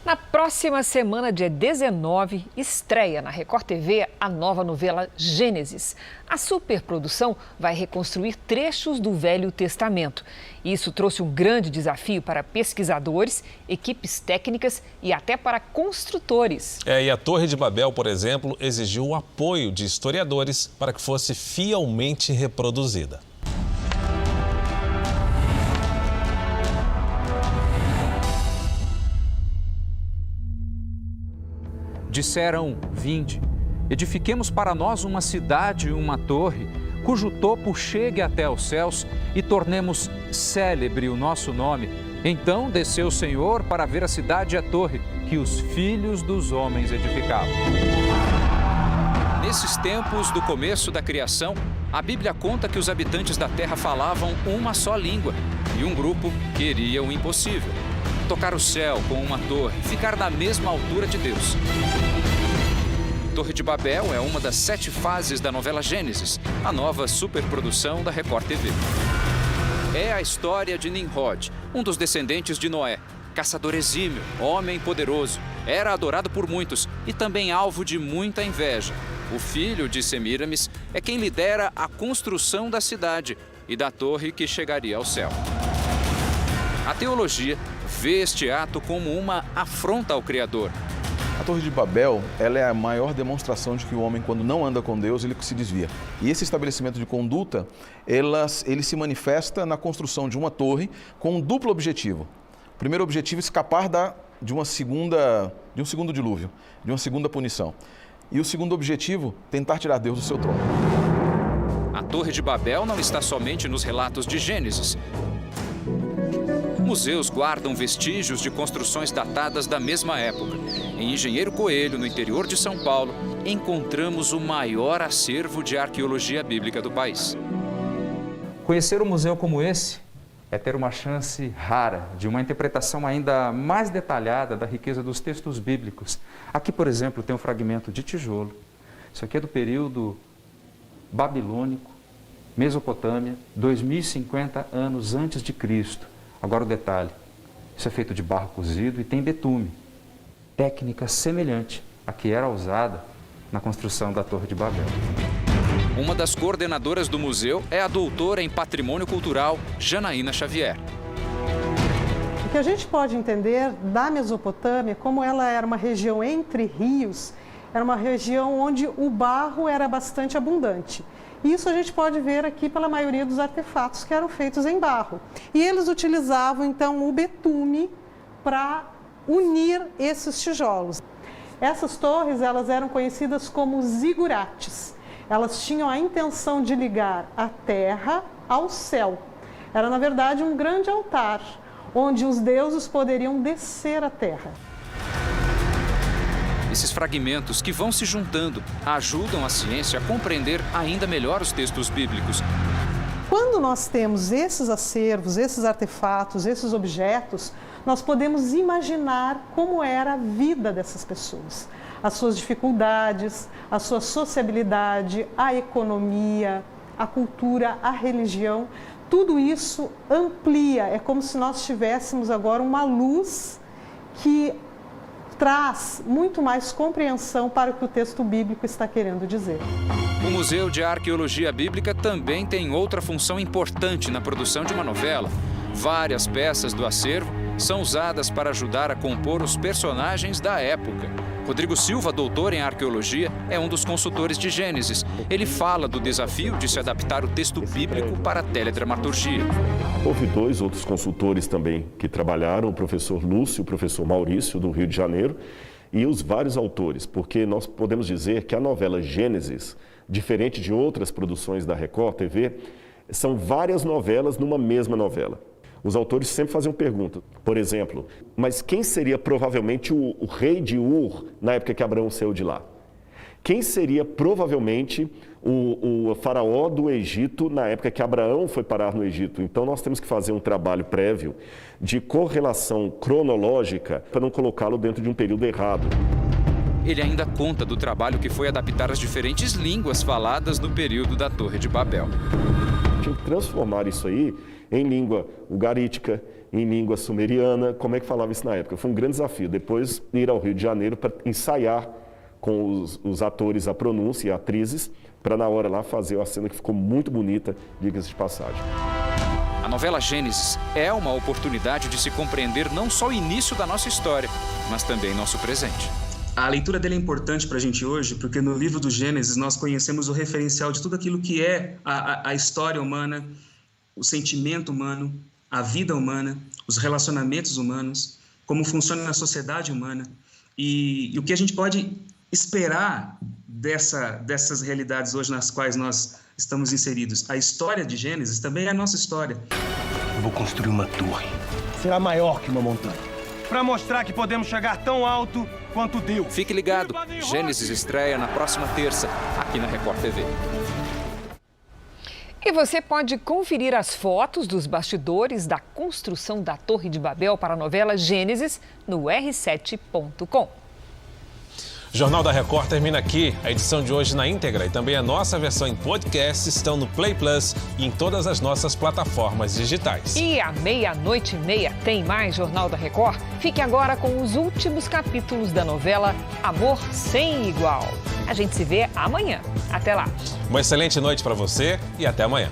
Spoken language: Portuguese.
Na próxima semana, dia 19, estreia na Record TV a nova novela Gênesis. A superprodução vai reconstruir trechos do Velho Testamento. Isso trouxe um grande desafio para pesquisadores, equipes técnicas e até para construtores. E a Torre de Babel, por exemplo, exigiu o apoio de historiadores para que fosse fielmente reproduzida. Disseram: vinde, edifiquemos para nós uma cidade e uma torre, cujo topo chegue até aos céus, e tornemos célebre o nosso nome. Então desceu o Senhor para ver a cidade e a torre que os filhos dos homens edificavam. Nesses tempos do começo da criação, a Bíblia conta que os habitantes da terra falavam uma só língua e um grupo queria o impossível: tocar o céu com uma torre, ficar na mesma altura de Deus. Torre de Babel é uma das 7 fases da novela Gênesis, a nova superprodução da Record TV. É a história de Nimrod, um dos descendentes de Noé, caçador exímio, homem poderoso, era adorado por muitos e também alvo de muita inveja. O filho de Semíramis é quem lidera a construção da cidade e da torre que chegaria ao céu. A teologia vê este ato como uma afronta ao Criador. A Torre de Babel, ela é a maior demonstração de que o homem, quando não anda com Deus, ele se desvia. E esse estabelecimento de conduta, ele se manifesta na construção de uma torre com um duplo objetivo. O primeiro objetivo é escapar de um segundo dilúvio, de uma segunda punição. E o segundo objetivo, tentar tirar Deus do seu trono. A Torre de Babel não está somente nos relatos de Gênesis. Museus guardam vestígios de construções datadas da mesma época. Em Engenheiro Coelho, no interior de São Paulo, encontramos o maior acervo de arqueologia bíblica do país. Conhecer um museu como esse é ter uma chance rara de uma interpretação ainda mais detalhada da riqueza dos textos bíblicos. Aqui, por exemplo, tem um fragmento de tijolo. Isso aqui é do período babilônico, Mesopotâmia, 2050 anos antes de Cristo. Agora o detalhe, isso é feito de barro cozido e tem betume, técnica semelhante à que era usada na construção da Torre de Babel. Uma das coordenadoras do museu é a doutora em Patrimônio Cultural, Janaína Xavier. O que a gente pode entender da Mesopotâmia, como ela era uma região entre rios, era uma região onde o barro era bastante abundante. Isso a gente pode ver aqui pela maioria dos artefatos que eram feitos em barro. E eles utilizavam, então, o betume para unir esses tijolos. Essas torres, elas eram conhecidas como zigurates. Elas tinham a intenção de ligar a terra ao céu. Era, na verdade, um grande altar, onde os deuses poderiam descer à terra. Esses fragmentos que vão se juntando ajudam a ciência a compreender ainda melhor os textos bíblicos. Quando nós temos esses acervos, esses artefatos, esses objetos, nós podemos imaginar como era a vida dessas pessoas. As suas dificuldades, a sua sociabilidade, a economia, a cultura, a religião. Tudo isso amplia, é como se nós tivéssemos agora uma luz que traz muito mais compreensão para o que o texto bíblico está querendo dizer. O Museu de Arqueologia Bíblica também tem outra função importante na produção de uma novela. Várias peças do acervo são usadas para ajudar a compor os personagens da época. Rodrigo Silva, doutor em arqueologia, é um dos consultores de Gênesis. Ele fala do desafio de se adaptar o texto bíblico para a teledramaturgia. Houve 2 outros consultores também que trabalharam, o professor Lúcio e o professor Maurício, do Rio de Janeiro, e os vários autores, porque nós podemos dizer que a novela Gênesis, diferente de outras produções da Record TV, são várias novelas numa mesma novela. Os autores sempre faziam pergunta, por exemplo, mas quem seria provavelmente o rei de Ur na época que Abraão saiu de lá? Quem seria provavelmente o faraó do Egito na época que Abraão foi parar no Egito? Então nós temos que fazer um trabalho prévio de correlação cronológica para não colocá-lo dentro de um período errado. Ele ainda conta do trabalho que foi adaptar as diferentes línguas faladas no período da Torre de Babel. tinha que transformar isso aí em língua ugarítica, em língua sumeriana. Como é que falava isso na época? Foi um grande desafio. Depois ir ao Rio de Janeiro para ensaiar com os atores a pronúncia e atrizes, para na hora lá fazer uma cena que ficou muito bonita, diga-se de passagem. A novela Gênesis é uma oportunidade de se compreender não só o início da nossa história, mas também nosso presente. A leitura dele é importante para a gente hoje, porque no livro do Gênesis nós conhecemos o referencial de tudo aquilo que é a história humana, o sentimento humano, a vida humana, os relacionamentos humanos, como funciona a sociedade humana e o que a gente pode esperar dessas realidades hoje nas quais nós estamos inseridos. A história de Gênesis também é a nossa história. Eu vou construir uma torre. Será maior que uma montanha. Para mostrar que podemos chegar tão alto quanto Deus. Fique ligado, Gênesis estreia na próxima terça, aqui na Record TV. E você pode conferir as fotos dos bastidores da construção da Torre de Babel para a novela Gênesis no r7.com. O Jornal da Record termina aqui. A edição de hoje na íntegra e também a nossa versão em podcast estão no Play Plus e em todas as nossas plataformas digitais. E à 00:30 tem mais Jornal da Record? Fique agora com os últimos capítulos da novela Amor Sem Igual. A gente se vê amanhã. Até lá. Uma excelente noite para você e até amanhã.